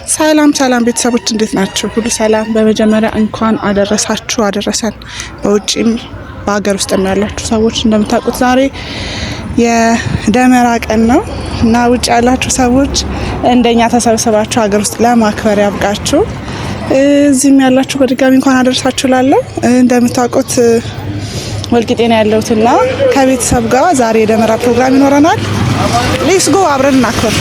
ሰላም ሰላም ቤተሰቦች እንዴት ናችሁ? ሁሉ ሰላም። በመጀመሪያ እንኳን አደረሳችሁ አደረሰን። በውጭም በሀገር ውስጥም ያላችሁ ሰዎች እንደምታውቁት ዛሬ የደመራ ቀን ነው እና ውጭ ያላችሁ ሰዎች እንደኛ ተሰብስባችሁ ሀገር ውስጥ ለማክበር ያብቃችሁ። እዚህም ያላችሁ በድጋሚ እንኳን አደረሳችሁ ላለሁ። እንደምታውቁት ወልቂጤ ነው ያለሁትና ከቤተሰብ ጋር ዛሬ የደመራ ፕሮግራም ይኖረናል። ሌትስ ጎ አብረን እናክብር።